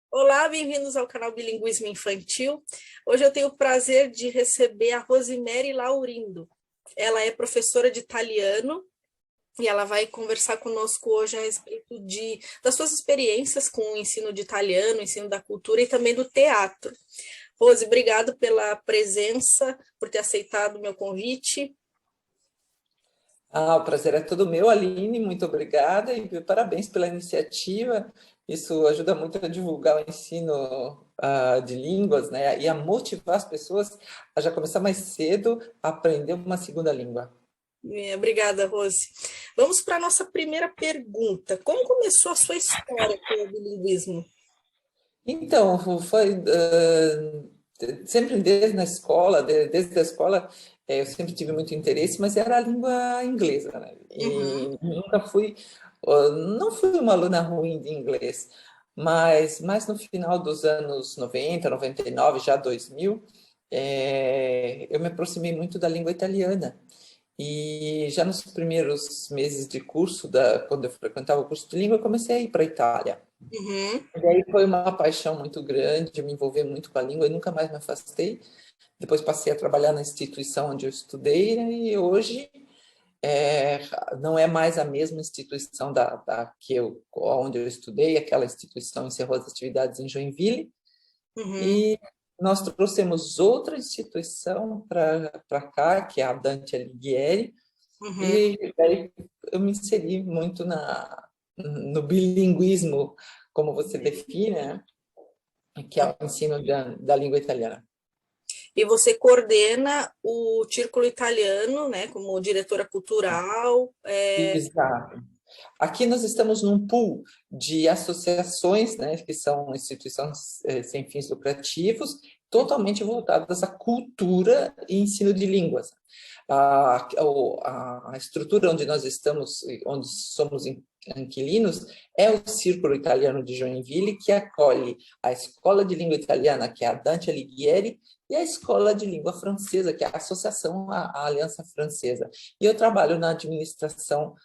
Olá, bem-vindos ao canal Bilinguismo Infantil. Hoje eu tenho o prazer de receber a Rosemary Laurindo. Ela é professora de italiano e ela vai conversar conosco hoje a respeito das suas experiências com o ensino de italiano, o ensino da cultura e também do teatro. Rose, obrigado pela presença, por ter aceitado o meu convite. O prazer é todo meu, Aline, muito obrigada e parabéns pela iniciativa. Isso ajuda muito a divulgar o ensino de línguas, né? E a motivar as pessoas a já começar mais cedo a aprender uma segunda língua. Obrigada, Rose. Vamos para a nossa primeira pergunta. Como começou a sua história com o bilinguismo? Então, foi sempre desde a escola, desde a escola, eu sempre tive muito interesse, mas era a língua inglesa, né? Uhum. E nunca fui, não fui uma aluna ruim de inglês, mas no final dos anos 90, 99, já 2000, eu me aproximei muito da língua italiana. E já nos primeiros meses de curso, quando eu frequentava o curso de língua, eu comecei a ir para a Itália. Uhum. E aí foi uma paixão muito grande, me envolver muito com a língua e nunca mais me afastei. Depois passei a trabalhar na instituição onde eu estudei, né, e hoje é, não é mais a mesma instituição onde eu estudei, aquela instituição encerrou as atividades em Joinville Uhum. e nós trouxemos outra instituição para cá, que é a Dante Alighieri, Uhum. e aí eu me inseri muito no bilinguismo, como você define, né? Que é o ensino da língua italiana. E você coordena o Círculo Italiano, né, como diretora cultural. Exato. Aqui nós estamos num pool de associações, né, que são instituições sem fins lucrativos, totalmente voltadas à cultura e ensino de línguas. A estrutura onde nós estamos, onde somos inquilinos, é o Círculo Italiano de Joinville, que acolhe a Escola de Língua Italiana, que é a Dante Alighieri, e a Escola de Língua Francesa, que é a Associação à Aliança Francesa. E eu trabalho na administração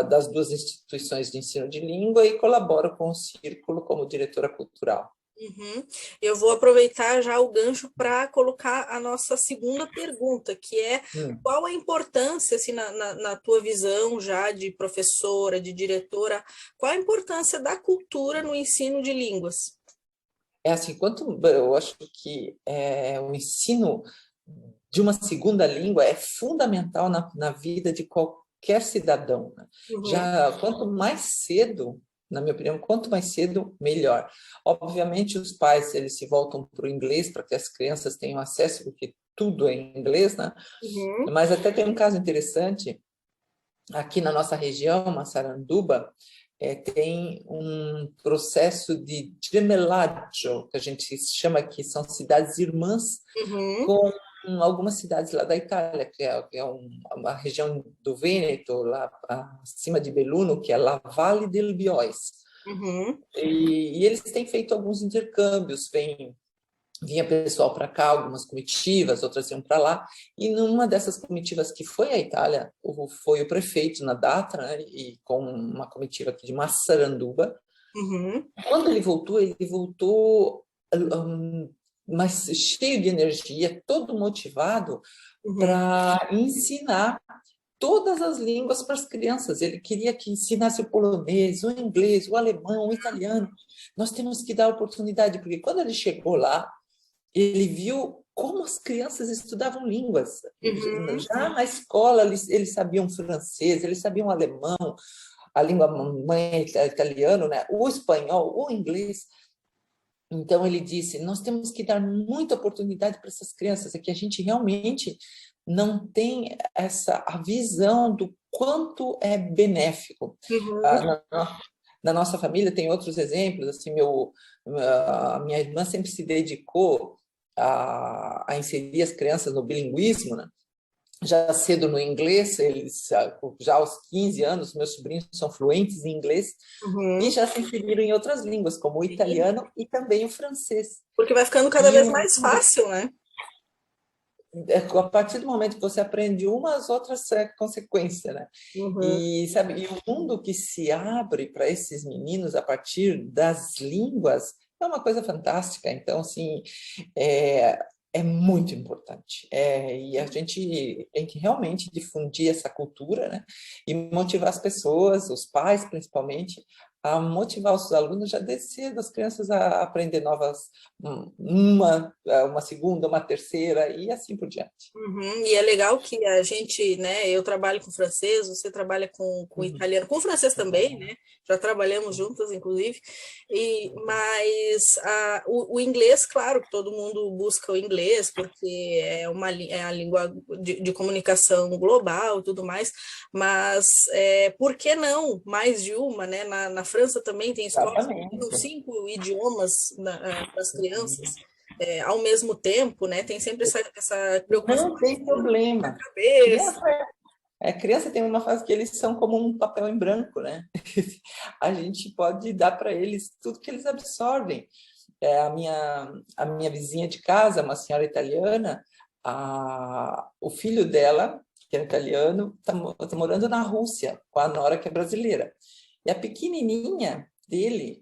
das duas instituições de ensino de língua e colaboro com o Círculo como diretora cultural. Uhum. Eu vou aproveitar já o gancho para colocar a nossa segunda pergunta, que é Hum. qual a importância, assim, na tua visão já de professora, de diretora, qual a importância da cultura no ensino de línguas? É assim, eu acho que o ensino de uma segunda língua é fundamental na vida de qualquer cidadão, né? Uhum. Já quanto mais cedo, na minha opinião, quanto mais cedo, melhor. Obviamente, os pais eles se voltam para o inglês para que as crianças tenham acesso, porque tudo é em inglês, né? Uhum. Mas até tem um caso interessante aqui na nossa região, Massaranduba, tem um processo de gemelaggio, que a gente chama aqui, são cidades irmãs, Uhum. com algumas cidades lá da Itália, que é uma região do Vêneto, lá acima de Belluno, que é La Valle del Biois. Uhum. E eles têm feito alguns intercâmbios, vinha pessoal para cá, algumas comitivas, outras iam para lá, e numa dessas comitivas que foi à Itália, foi o prefeito na data, né, e com uma comitiva aqui de Massaranduba. Uhum. Quando ele voltou mas cheio de energia, todo motivado Uhum. para ensinar todas as línguas para as crianças. Ele queria que ensinasse o polonês, o inglês, o alemão, o italiano. Nós temos que dar oportunidade, porque quando ele chegou lá, ele viu como as crianças estudavam línguas. Uhum. Já na escola, eles sabiam francês, eles sabiam alemão, a língua mãe é italiano, né? O espanhol, o inglês. Então, ele disse, nós temos que dar muita oportunidade para essas crianças, é que a gente realmente não tem a visão do quanto é benéfico. Uhum. Na nossa família tem outros exemplos, assim, a minha irmã sempre se dedicou a inserir as crianças no bilinguismo, né? Já cedo no inglês, eles já aos 15 anos, meus sobrinhos são fluentes em inglês e Uhum. já se inseriram em outras línguas, como o Sim. italiano e também o francês. Porque vai ficando cada E vez mais fácil, né? a partir do momento que você aprende uma, as outras é consequência, né? Uhum. E sabe, e o mundo que se abre para esses meninos a partir das línguas é uma coisa fantástica. Então, assim, é, é muito importante. E a gente tem que realmente difundir essa cultura, né? E motivar as pessoas, os pais principalmente, a motivar os alunos já desde cedo, as crianças a aprender novas, uma segunda, uma terceira e assim por diante. Uhum, e é legal que a gente, né, eu trabalho com francês, você trabalha com Uhum. italiano, com francês também, né, já trabalhamos juntas, inclusive, mas o inglês, claro, que todo mundo busca o inglês, porque é a língua de comunicação global e tudo mais, mas por que não mais de uma, né, na França também tem escolas que ensinam Exatamente. 5 idiomas para as crianças, ao mesmo tempo, né? Tem sempre essa preocupação Não tem na problema. cabeça. Criança, criança tem uma fase que eles são como um papel em branco, né? A gente pode dar para eles tudo que eles absorvem. A minha vizinha de casa, uma senhora italiana, o filho dela, que é italiano, tá morando na Rússia, com a nora que é brasileira. E a pequenininha dele,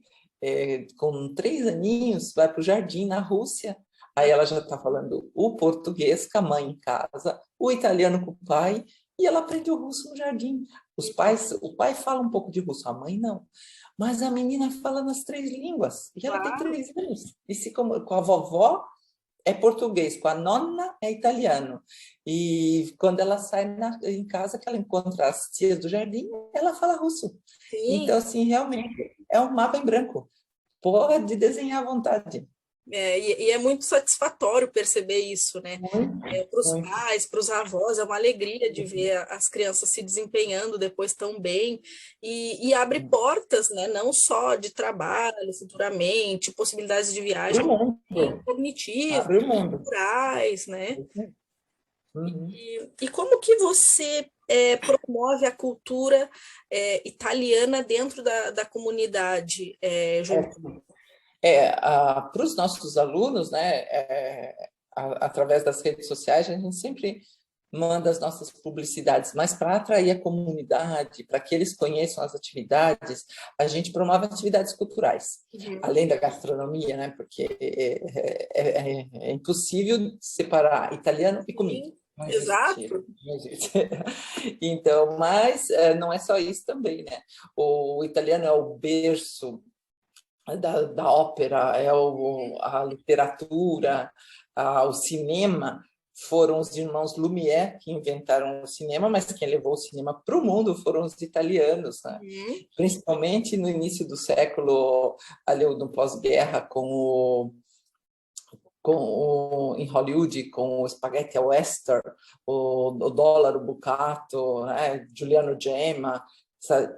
com 3 aninhos, vai para o jardim na Rússia. Aí ela já está falando o português com a mãe em casa, o italiano com o pai, e ela aprende o russo no jardim. O pai fala um pouco de russo, a mãe não. Mas a menina fala nas 3 línguas, e ela tem Claro, 3 anos. E com a vovó é português, com a nona é italiano. E quando ela sai em casa, que ela encontra as tias do jardim, ela fala russo. sim. Então, assim, realmente é um mapa em branco. Pode desenhar à vontade. E é muito satisfatório perceber isso, né? Muito, Para os muito. pais, para os avós, é uma alegria de ver as crianças se desempenhando depois tão bem e abre portas, né? Não só de trabalho futuramente, possibilidades de Para viagem, o também mundo. cognitivas, Abre o mundo. culturais, né? Uhum. E como que você promove a cultura italiana dentro da comunidade, João? Para os nossos alunos, né, através das redes sociais, a gente sempre manda as nossas publicidades, mas para atrair a comunidade, para que eles conheçam as atividades, a gente promove atividades culturais, Uhum. além da gastronomia, né, porque é impossível separar italiano e comida. Sim, Não existe. exato. Não existe. Então, mas não é só isso também, né? O italiano é o berço da ópera, a literatura, o cinema, foram os irmãos Lumière que inventaram o cinema, mas quem levou o cinema para o mundo foram os italianos, né? Uhum. Principalmente no início do século, ali no pós-guerra, em Hollywood, com o spaghetti western, o dólar, o bucato, né? Giuliano Gemma,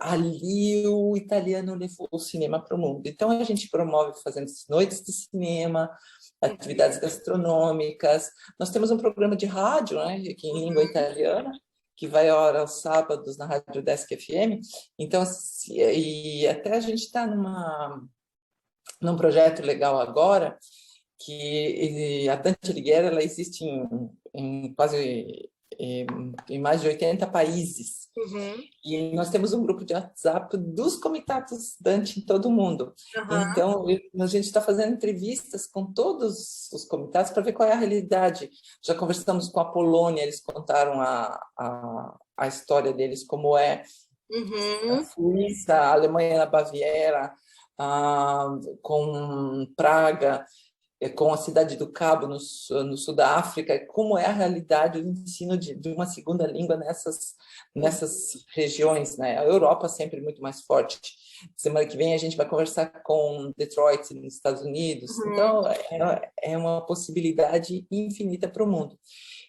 ali o italiano levou o cinema para o mundo. Então a gente promove fazendo noites de cinema, atividades gastronômicas. Nós temos um programa de rádio, né, aqui em língua italiana, que vai a hora aos sábados na Rádio Desk FM. Então, e até a gente está num projeto legal agora, que a Dante Alighieri ela existe em quase em mais de 80 países. Uhum. E nós temos um grupo de WhatsApp dos comitados Dante em todo o mundo. Aham. Então, a gente está fazendo entrevistas com todos os comitados para ver qual é a realidade. Já conversamos com a Polônia, eles contaram a história deles, como é a Uhum. Suíça, a Alemanha, a Baviera, com Praga, com a cidade do Cabo, no sul da África, como é a realidade do ensino de uma segunda língua nessas regiões, né? A Europa sempre muito mais forte. Semana que vem a gente vai conversar com Detroit, nos Estados Unidos. Uhum. Então, é uma possibilidade infinita para o mundo.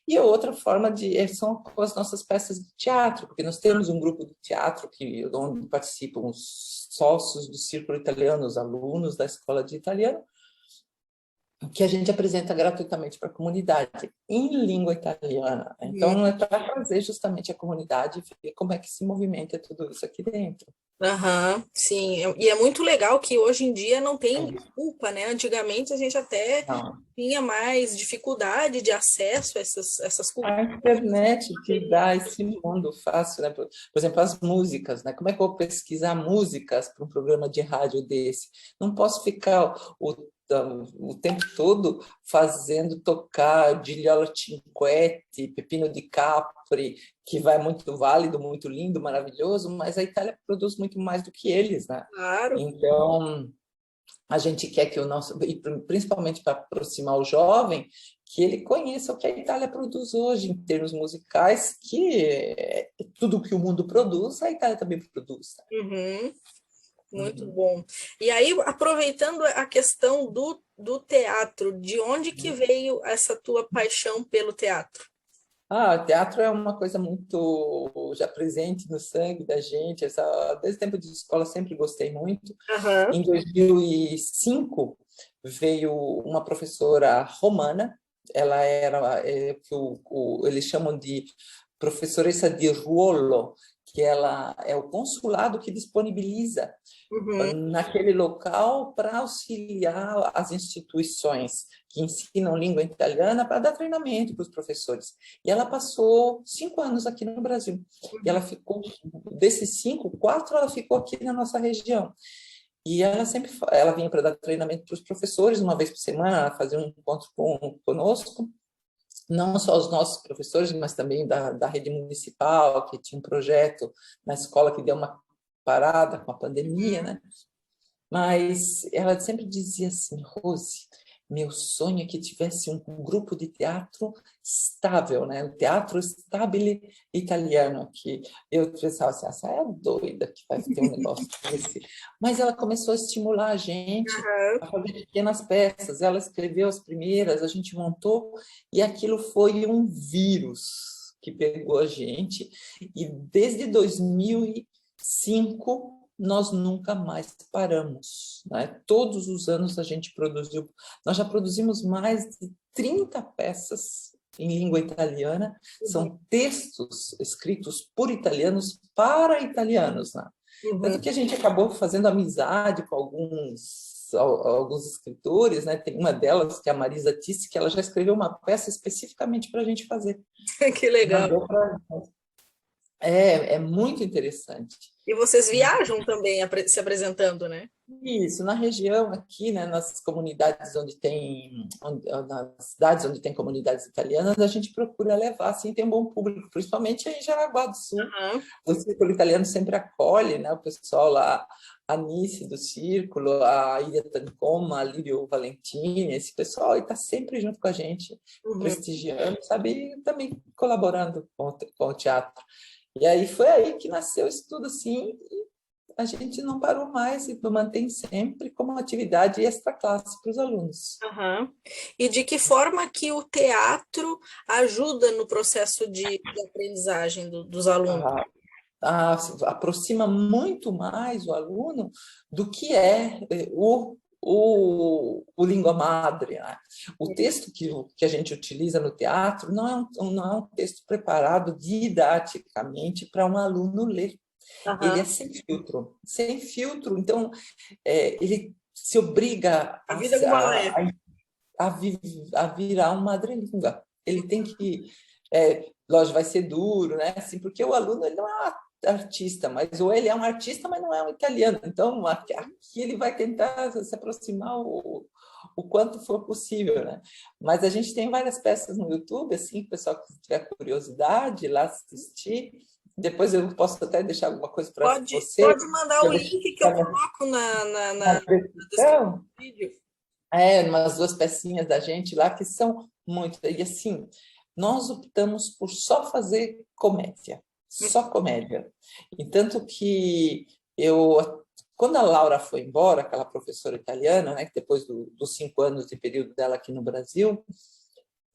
E a outra forma são com as nossas peças de teatro, porque nós temos um grupo de teatro onde participam os sócios do Círculo Italiano, os alunos da Escola de Italiano, que a gente apresenta gratuitamente para a comunidade em língua italiana. Então, é para trazer justamente a comunidade e ver como é que se movimenta tudo isso aqui dentro. Aham, sim, e é muito legal que hoje em dia não tem desculpa, né? Antigamente a gente até Não. tinha mais dificuldade de acesso a essas A culturas. internet te dá esse mundo fácil, né? Por exemplo, as músicas, né? Como é que eu vou pesquisar músicas para um programa de rádio desse? Não posso ficar o tempo todo fazendo tocar Gigliola Cinquetti, Pepino di Capri, que vai muito válido, muito lindo, maravilhoso, mas a Itália produz muito mais do que eles, né? Claro. Então, a gente quer que o nosso, e principalmente para aproximar o jovem, que ele conheça o que a Itália produz hoje em termos musicais, que tudo que o mundo produz, a Itália também produz. Uhum. Muito Uhum. bom. E aí, aproveitando a questão do teatro, de onde que veio essa tua paixão pelo teatro? O teatro é uma coisa muito já presente no sangue da gente. Desde o tempo de escola sempre gostei muito. Aham, Em 2005 veio uma professora romana. Ela era que eles chamam de professoressa de ruolo, que ela é o consulado que disponibiliza uhum, naquele local para auxiliar as instituições que ensinam língua italiana para dar treinamento para os professores. E ela passou 5 anos aqui no Brasil. E ela ficou, desses 5, 4 ela ficou aqui na nossa região. E ela sempre ela vinha para dar treinamento para os professores, uma vez por semana, ela fazia um encontro conosco, não só os nossos professores, mas também da rede municipal, que tinha um projeto na escola que deu uma parada com a pandemia, né? Mas ela sempre dizia assim, Rose, meu sonho é que tivesse um grupo de teatro estável, né? O teatro stabile italiano aqui. Eu pensava assim, essa é a doida que vai ter um negócio desse. Mas ela começou a estimular a gente aham. a fazer pequenas peças. Ela escreveu as primeiras, a gente montou, e aquilo foi um vírus que pegou a gente. E desde 2005 nós nunca mais paramos, né? Todos os anos a gente produziu, nós já produzimos mais de 30 peças em língua italiana, Uhum, são textos escritos por italianos para italianos, né? uhum. Tanto que a gente acabou fazendo amizade com alguns escritores, né? Tem uma delas, que é a Marisa Tissi, que ela já escreveu uma peça especificamente para a gente fazer. Que legal. Mandou para... é muito interessante. E vocês viajam também se apresentando, né? Isso, na região aqui, né, nas comunidades onde tem, nas cidades onde tem comunidades italianas, a gente procura levar, assim, tem um bom público, principalmente em Jaraguá do Sul. Aham, O Círculo Italiano sempre acolhe, né, o pessoal lá, a Nice do Círculo, a Ilha Tancoma, a Lírio Valentini, esse pessoal está sempre junto com a gente, uhum. prestigiando, sabe, e também colaborando com o teatro. E aí foi aí que nasceu isso tudo, assim, a gente não parou mais e mantém sempre como atividade extra-classe para os alunos. Aham. E de que forma que o teatro ajuda no processo de aprendizagem dos alunos? Aproxima muito mais o aluno do que é o língua madre, né? O texto que a gente utiliza no teatro não é um texto preparado didaticamente para um aluno ler. Ele é Aham. sem filtro, então ele se obriga A vida como ela é. a virar uma madrelíngua. Ele tem que, lógico, vai ser duro, né? Assim, porque o aluno ele não é um artista, ou ele é um artista, mas não é um italiano. Então, aqui ele vai tentar se aproximar o quanto for possível, né? Mas a gente tem várias peças no YouTube, assim, que o pessoal que tiver curiosidade lá assistir. Depois eu posso até deixar alguma coisa para você, Pode mandar o para link que eu coloco na na descrição descrição. do vídeo. Umas duas pecinhas da gente lá que são muito. E assim, nós optamos por só fazer comédia, só comédia. E tanto que quando a Laura foi embora, aquela professora italiana, né, que depois dos 5 anos de período dela aqui no Brasil,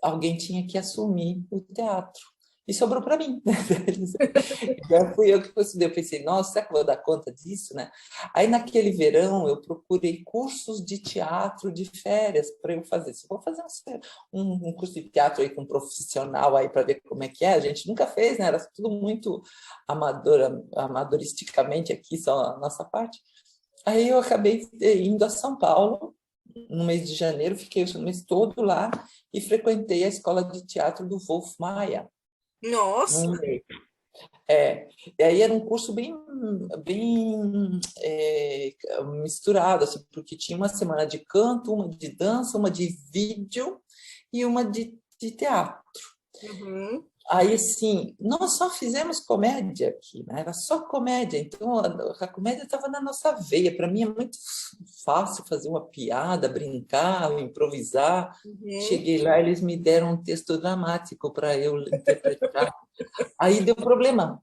alguém tinha que assumir o teatro. e sobrou para mim. Já fui eu que estudei. Eu pensei, nossa, será que eu vou dar conta disso, né? Aí, naquele verão, eu procurei cursos de teatro de férias para eu fazer. Se eu vou fazer um curso de teatro aí com um profissional aí para ver como é que é, a gente nunca fez, né? Era tudo muito amadoristicamente aqui, só a nossa parte. Aí eu acabei indo a São Paulo no mês de janeiro, fiquei o mês todo lá e frequentei a escola de teatro do Wolf Maia. Nossa! E aí era um curso bem misturado, assim, porque tinha uma semana de canto, uma de dança, uma de vídeo e uma de teatro. Uhum. Aí, assim, nós só fizemos comédia aqui, né? Era só comédia, então a comédia estava na nossa veia. Para mim é muito fácil fazer uma piada, brincar, improvisar. Uhum. Cheguei lá, eles me deram um texto dramático para eu interpretar. Aí deu problema.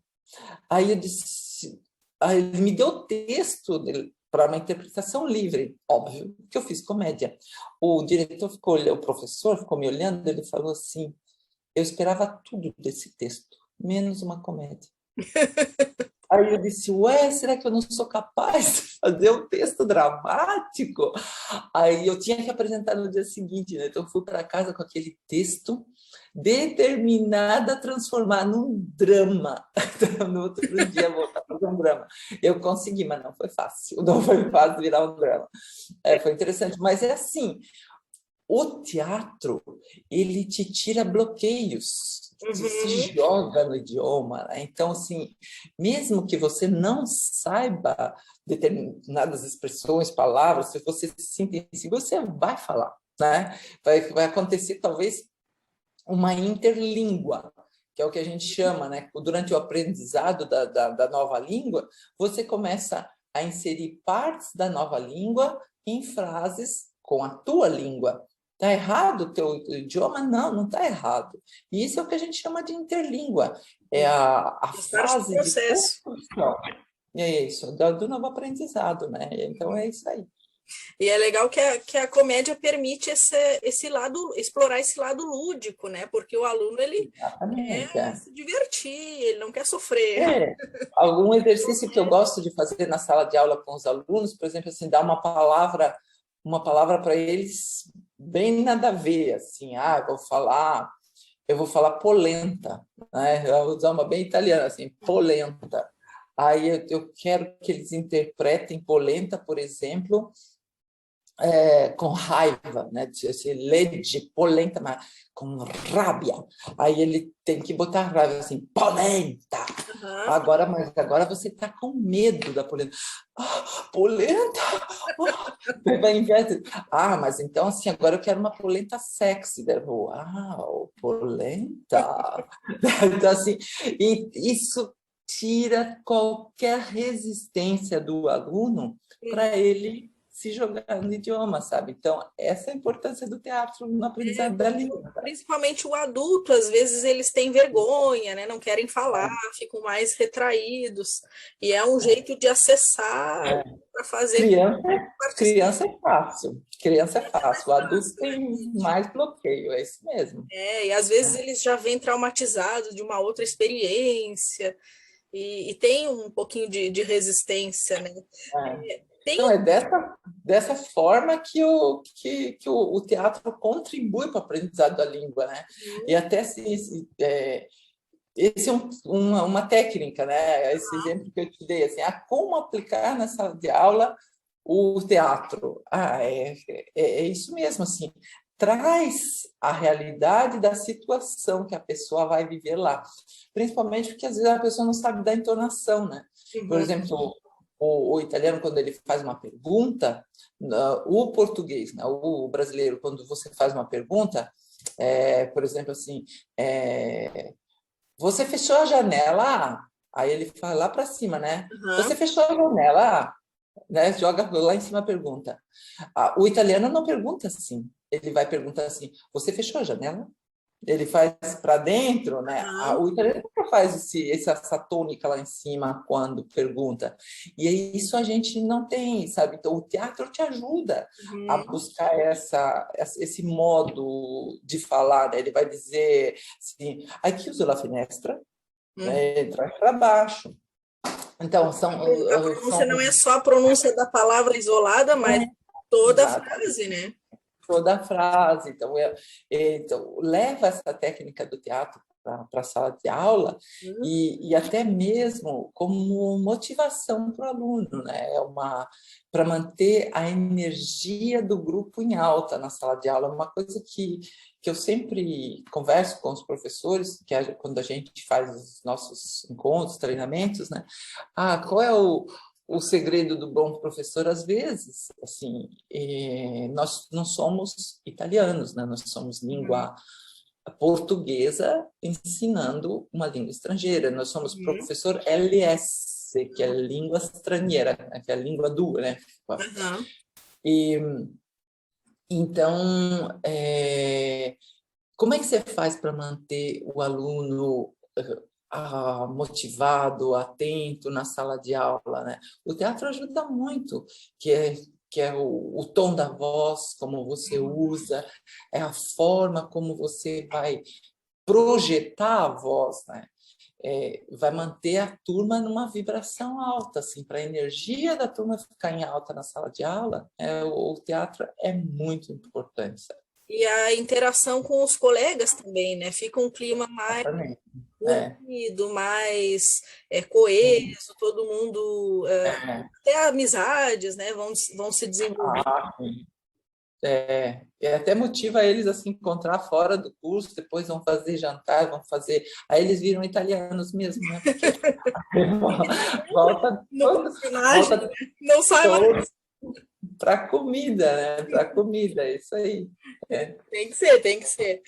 Aí eu disse, aí ele me deu o texto para uma interpretação livre, óbvio, que eu fiz comédia. O diretor o professor ficou me olhando, ele falou assim: eu esperava tudo desse texto, menos uma comédia. Aí eu disse, ué, será que eu não sou capaz de fazer um texto dramático? Aí eu tinha que apresentar no dia seguinte, né? Então eu fui para casa com aquele texto, determinada a transformar num drama. No outro dia voltar a fazer um drama. Eu consegui, mas não foi fácil. Não foi fácil virar um drama. Foi interessante, mas é assim, o teatro, ele te tira bloqueios, se Uhum. joga no idioma, né? Então, assim, mesmo que você não saiba determinadas expressões, palavras, se você se sinta inseguro, você vai falar, né? Vai acontecer, talvez, uma interlíngua, que é o que a gente chama, né? Durante o aprendizado da nova língua, você começa a inserir partes da nova língua em frases com a tua língua. Está errado o teu idioma? Não, não está errado. E isso é o que a gente chama de interlíngua. É a Faz parte do fase de processo. construção. É isso, do novo aprendizado, né? Então é isso aí. E é legal que a comédia permite esse lado, explorar esse lado lúdico, né? Porque o aluno, ele Exatamente. quer se divertir, ele não quer sofrer. É. Algum exercício que eu gosto de fazer na sala de aula com os alunos, por exemplo, assim, dar uma palavra para eles bem nada a ver, assim, eu vou falar polenta, né? Eu vou usar uma bem italiana, assim, polenta. Aí eu quero que eles interpretem polenta, por exemplo, com raiva, né? Se legge polenta, mas com rábia. Aí ele tem que botar raiva assim, polenta. Uhum. Mas agora você está com medo da polenta. Polenta? Vai em vez mas então assim, agora eu quero uma polenta sexy. Uau, polenta. Então assim, e isso tira qualquer resistência do aluno para ele se jogar no idioma, sabe? Então, essa é a importância do teatro no aprendizado da Porque língua. principalmente o adulto, às vezes eles têm vergonha, né? Não querem falar, ficam mais retraídos. E é um jeito de acessar É. para fazer com que Criança, participe. criança é fácil. Criança é fácil. O adulto Fácil, né? tem mais bloqueio, é isso mesmo. E às vezes eles já vêm traumatizados de uma outra experiência e tem um pouquinho de resistência, né? É. Então, Tem. é dessa forma que o teatro contribui para o aprendizado da língua, né? E até esse é uma técnica, né? Esse exemplo que eu te dei, assim, como aplicar na sala de aula o teatro. É isso mesmo, assim, traz a realidade da situação que a pessoa vai viver lá, principalmente porque às vezes a pessoa não sabe da entonação, né? Por Uhum. exemplo, o italiano, quando ele faz uma pergunta, o português, né? O brasileiro, quando você faz uma pergunta, por exemplo, assim, você fechou a janela? Aí ele fala lá para cima, né? Você Uhum. fechou a janela? Né? Joga lá em cima a pergunta. O italiano não pergunta assim. Ele vai perguntar assim: você fechou a janela? ele faz para dentro, né? Aham. O italiano nunca faz essa tônica lá em cima quando pergunta. E aí isso a gente não tem, sabe? Então o teatro te ajuda a Uhum. buscar esse modo de falar, né? Ele vai dizer assim, aqui uso la finestra, Uhum. né? Traz para baixo. Então A pronúncia não é são só a pronúncia da palavra isolada, mas toda a exato, frase, né? toda a frase. Então, leva essa técnica do teatro para a sala de aula Uhum. e até mesmo como motivação para o aluno, né? Para manter a energia do grupo em alta na sala de aula, uma coisa que eu sempre converso com os professores, quando a gente faz os nossos encontros, treinamentos, né? Qual é o segredo do bom professor? Às vezes, assim, nós não somos italianos, né? Nós somos Uhum. língua portuguesa ensinando uma língua estrangeira. Nós somos Uhum. professor LS, que é língua estrangeira, né? Que é a língua do, né? Aham. E então, como é que você faz para manter o aluno motivado, atento na sala de aula, né? O teatro ajuda muito, que é o tom da voz, como você usa, é a forma como você vai projetar a voz, né? Vai manter a turma numa vibração alta, assim, para a energia da turma ficar em alta na sala de aula, o teatro é muito importante, sabe? E a interação com os colegas também, né? Fica um clima mais Exatamente. É, unido, mais coeso, todo mundo, é. até amizades, né? Vão se desenvolvendo. Sim. E até motiva eles a se encontrar fora do curso, depois vão fazer jantar, vão fazer. Aí eles viram italianos mesmo, né? Porque volta No todos, personagem, volta não sai mais. todos para a comida, né? Para a comida, é isso aí. É. Tem que ser, tem que ser.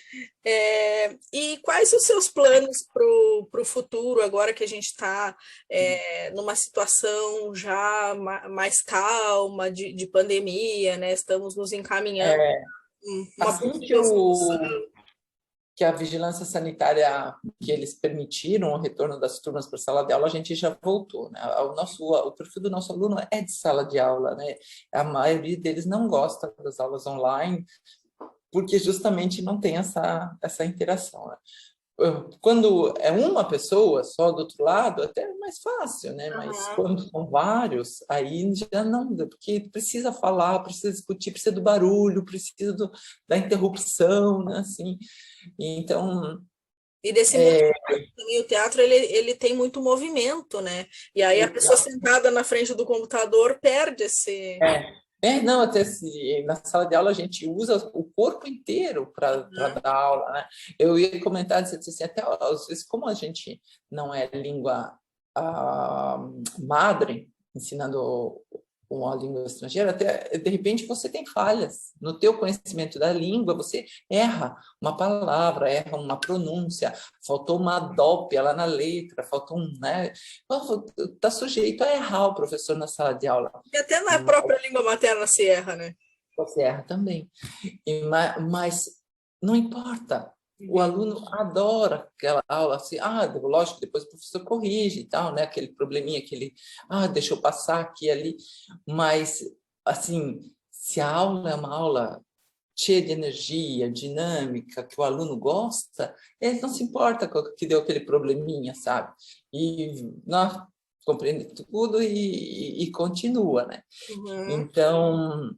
E quais os seus planos para o futuro, agora que a gente está numa situação já mais calma de pandemia, né? Estamos nos encaminhando É, uma assim possível solução. que a vigilância sanitária, que eles permitiram o retorno das turmas para a sala de aula, a gente já voltou, né? O perfil do nosso aluno é de sala de aula, né? A maioria deles não gosta das aulas online, porque justamente não tem essa interação, né? Quando é uma pessoa só do outro lado, até é mais fácil, né? Mas Aham. quando são vários, aí já não, porque precisa falar, precisa discutir, precisa do barulho, precisa da interrupção, né? Assim, então, E desse é, movimento também, o teatro ele tem muito movimento, né? E aí a pessoa sentada na frente do computador perde esse. não, até se na sala de aula a gente usa o corpo inteiro para Aham. dar aula, né? Eu ia comentar, dizer assim, até às vezes, como a gente não é língua madre, ensinando uma língua estrangeira, até de repente você tem falhas no teu conhecimento da língua, você erra uma palavra, erra uma pronúncia, faltou uma dópia lá na letra, faltou né? Está sujeito a errar o professor na sala de aula. E até na própria língua materna se erra, né? Você erra também. Mas não importa. O Uhum. aluno adora aquela aula assim, lógico, depois o professor corrige e tal, né? Aquele probleminha que ele, deixa eu passar aqui e ali. Mas, assim, se a aula é uma aula cheia de energia, dinâmica, que o aluno gosta, ele não se importa com que deu aquele probleminha, sabe? E não, compreende tudo e continua, né? Uhum. Então,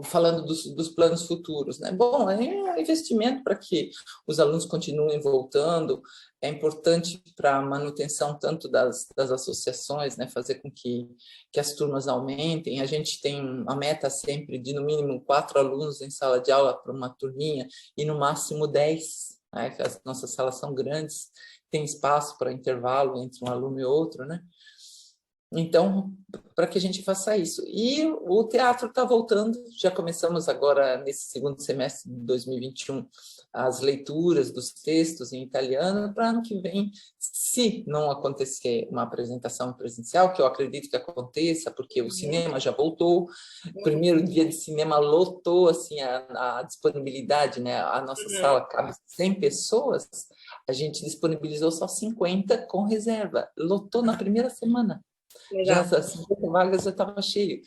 falando dos planos futuros, né? Bom, é um investimento para que os alunos continuem voltando, é importante para a manutenção tanto das associações, né? Fazer com que as turmas aumentem. A gente tem a meta sempre de, no mínimo, 4 alunos em sala de aula para uma turminha e, no máximo, 10, né? Que as nossas salas são grandes, tem espaço para intervalo entre um aluno e outro, né? Então, para que a gente faça isso. E o teatro está voltando, já começamos agora, nesse segundo semestre de 2021, as leituras dos textos em italiano, para ano que vem, se não acontecer uma apresentação presencial, que eu acredito que aconteça, porque o cinema já voltou, primeiro dia de cinema lotou assim, a disponibilidade, né? A nossa sala cabe 100 pessoas, a gente disponibilizou só 50 com reserva, lotou na primeira semana. Já Legal. as 50 vagas já estava cheio.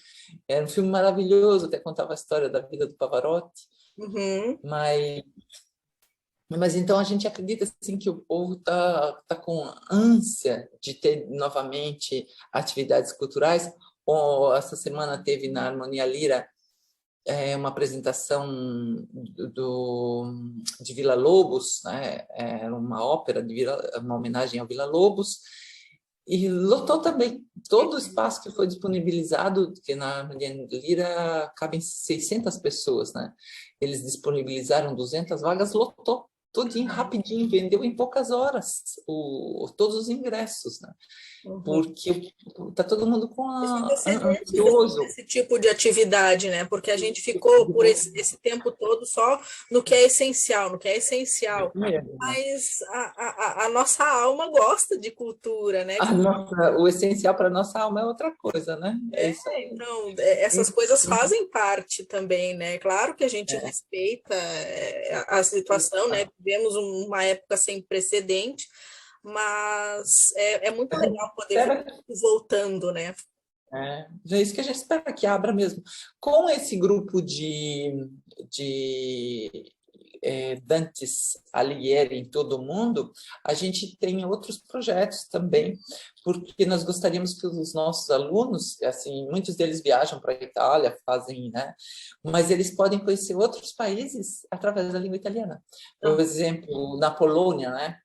Era um filme maravilhoso, até contava a história da vida do Pavarotti. Uhum. Mas então a gente acredita assim que o povo tá com ânsia de ter novamente atividades culturais. Essa semana teve na Harmonia Lira uma apresentação de Vila Lobos, né? Era uma ópera uma homenagem ao Vila Lobos. E lotou também todo o espaço que foi disponibilizado, que na Harmonia Lira cabem 600 pessoas, né? Eles disponibilizaram 200 vagas, lotou tudinho, rapidinho, vendeu em poucas horas todos os ingressos, né? Porque tá todo mundo Fica sedento ansioso. desse tipo de atividade, né? Porque a gente ficou por esse tempo todo só no que é essencial, no que é essencial. Mas a nossa alma gosta de cultura, né? O essencial para nossa alma é outra coisa, né? É isso aí. Então, essas coisas fazem parte também, né? Claro que a gente respeita a situação, né? Vivemos uma época sem precedente, mas é muito legal poder ver voltando, né? É isso que a gente espera que abra mesmo. Com esse grupo Dantes Alighieri em todo o mundo, a gente tem outros projetos também, porque nós gostaríamos que os nossos alunos, assim, muitos deles viajam para a Itália, fazem, né? Mas eles podem conhecer outros países através da língua italiana. Por exemplo, na Polônia, né?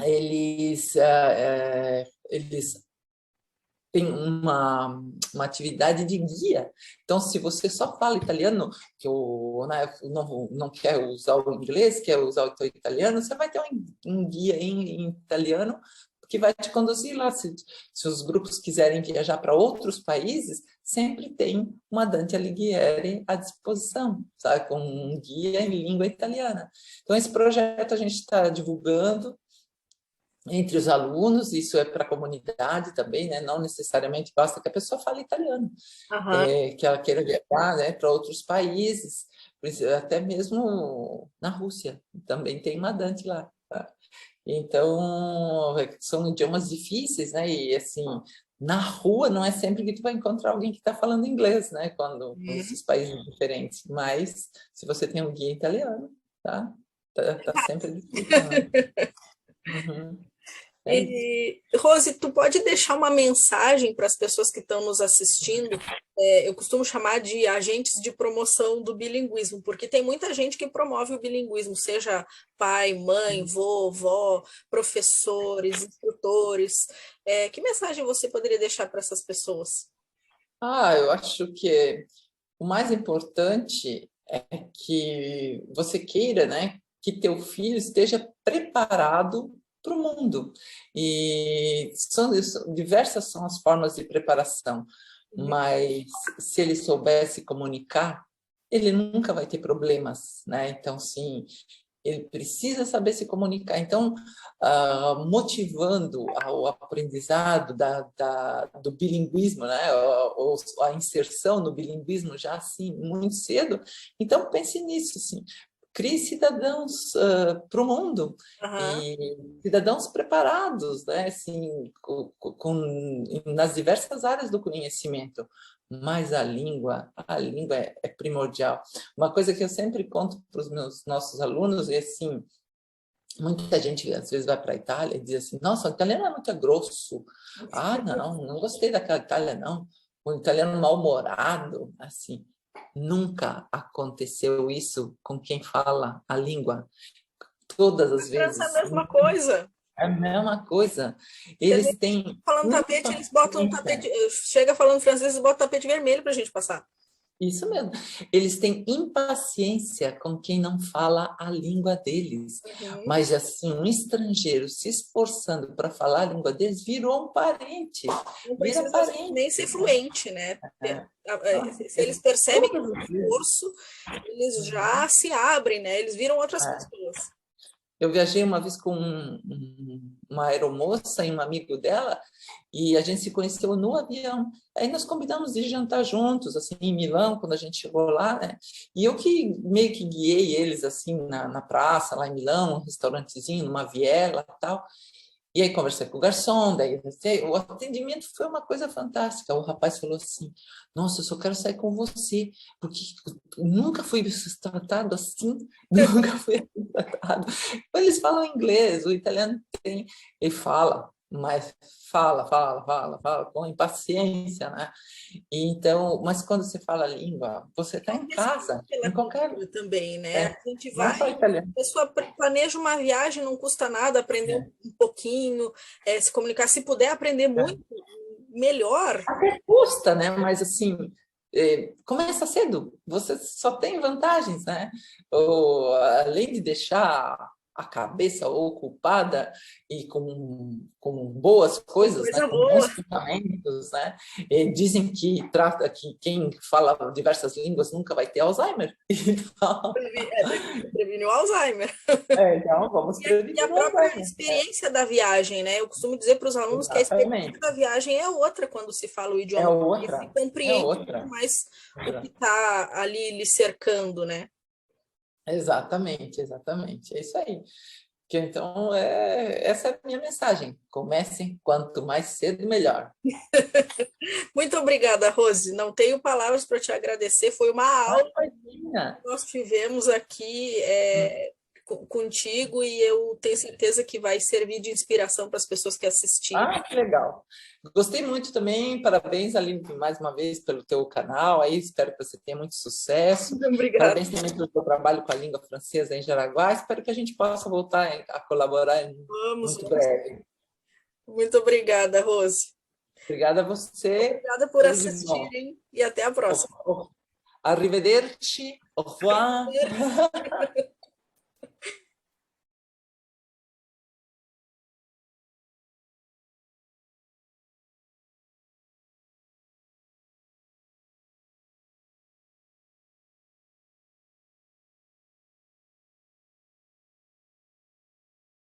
Eles tem uma atividade de guia. Então, se você só fala italiano, não quer usar o inglês, quer usar o italiano, você vai ter um guia em italiano que vai te conduzir lá. Se os grupos quiserem viajar para outros países, sempre tem uma Dante Alighieri à disposição, sabe? Com um guia em língua italiana. Então, esse projeto a gente está divulgando entre os alunos, isso é para a comunidade também, né? Não necessariamente basta que a pessoa fale italiano, que ela queira viajar, né, para outros países, até mesmo na Rússia, também tem uma Dante lá. Tá? Então, são idiomas difíceis, né? E assim, na rua não é sempre que tu vai encontrar alguém que está falando inglês, né? Quando esses países diferentes. Mas se você tem um guia italiano, tá sempre difícil, né? Uhum. E, Rose, tu pode deixar uma mensagem para as pessoas que estão nos assistindo? Eu costumo chamar de agentes de promoção do bilinguismo, porque tem muita gente que promove o bilinguismo, seja pai, mãe, vó, professores, instrutores. Que mensagem você poderia deixar para essas pessoas? Eu acho que o mais importante é que você queira, né, que teu filho esteja preparado para o mundo. E diversas são as formas de preparação, mas se ele soubesse comunicar, ele nunca vai ter problemas, né? Então, sim, ele precisa saber se comunicar. Então, motivando o aprendizado do bilinguismo, né? A inserção no bilinguismo já assim muito cedo. Então, pense nisso, assim. Crie cidadãos para o mundo e cidadãos preparados, né? Assim, nas diversas áreas do conhecimento. Mas a língua é primordial. Uma coisa que eu sempre conto para os nossos alunos é assim, muita gente às vezes vai para a Itália e diz assim, nossa, o italiano é muito grosso. Não gostei daquela Itália, não. O italiano mal-humorado, assim. Nunca aconteceu isso com quem fala a língua. Todas as vezes. É a mesma coisa. É a mesma coisa. Eles têm falando tapete, eles botam um tapete. Chega falando francês, eles botam tapete vermelho para a gente passar. Isso mesmo. Eles têm impaciência com quem não fala a língua deles. Uhum. Mas, assim, um estrangeiro se esforçando para falar a língua deles virou um parente. Não Vira precisa nem parente, ser né? fluente, né? É. Se eles percebem que Todos tem os dias. esforço, eles Uhum. já se abrem, né? Eles viram outras É. pessoas. Eu viajei uma vez com uma aeromoça e um amigo dela, e a gente se conheceu no avião. Aí nós combinamos de jantar juntos, assim, em Milão, quando a gente chegou lá, né? E eu que meio que guiei eles, assim, na praça, lá em Milão, um restaurantezinho, numa viela e tal. E aí conversei com o garçom, daí o atendimento foi uma coisa fantástica. O rapaz falou assim: Nossa, eu só quero sair com você, porque nunca fui tratado assim, nunca fui assim tratado. Eles falam inglês, o italiano tem, ele fala, mas fala com impaciência, né? E então, mas quando você fala a língua, você está É um em respeito casa, pela em qualquer, cultura também, né? A gente não vai, só italiano. a pessoa planeja uma viagem, não custa nada aprender É. um pouquinho, se comunicar. Se puder aprender muito, melhor. Até custa, né? Mas assim, começa cedo. Você só tem vantagens, né? Além de deixar a cabeça ocupada e com boas coisas, né? Coisa Com bons boa. pensamentos, né? E dizem que trata que quem fala diversas línguas nunca vai ter Alzheimer. Então, Prevenir o Alzheimer. então vamos E a prevenir o própria Alzheimer. experiência da viagem, né? Eu costumo dizer para os alunos que a experiência Exatamente. da viagem é outra quando se fala o É idioma, porque se outra, é compreende muito outra. mais o que está ali lhe cercando, né? Exatamente, exatamente. É isso aí. Que então essa é a minha mensagem. Comecem quanto mais cedo, melhor. Muito obrigada, Rose. Não tenho palavras para te agradecer. Foi uma Ah, aula imagina. que nós tivemos aqui contigo e eu tenho certeza que vai servir de inspiração para as pessoas que assistirem. Ah, que legal. Gostei muito também. Parabéns, Aline, mais uma vez pelo teu canal aí. Espero que você tenha muito sucesso. Obrigada. Parabéns também pelo teu trabalho com a língua francesa em Jaraguá. Espero que a gente possa voltar a colaborar Vamos, muito vamos. breve. Muito obrigada, Rose. Obrigada a você. Obrigada por Tudo de bom. assistirem e até a próxima. Arrivederci. Au revoir.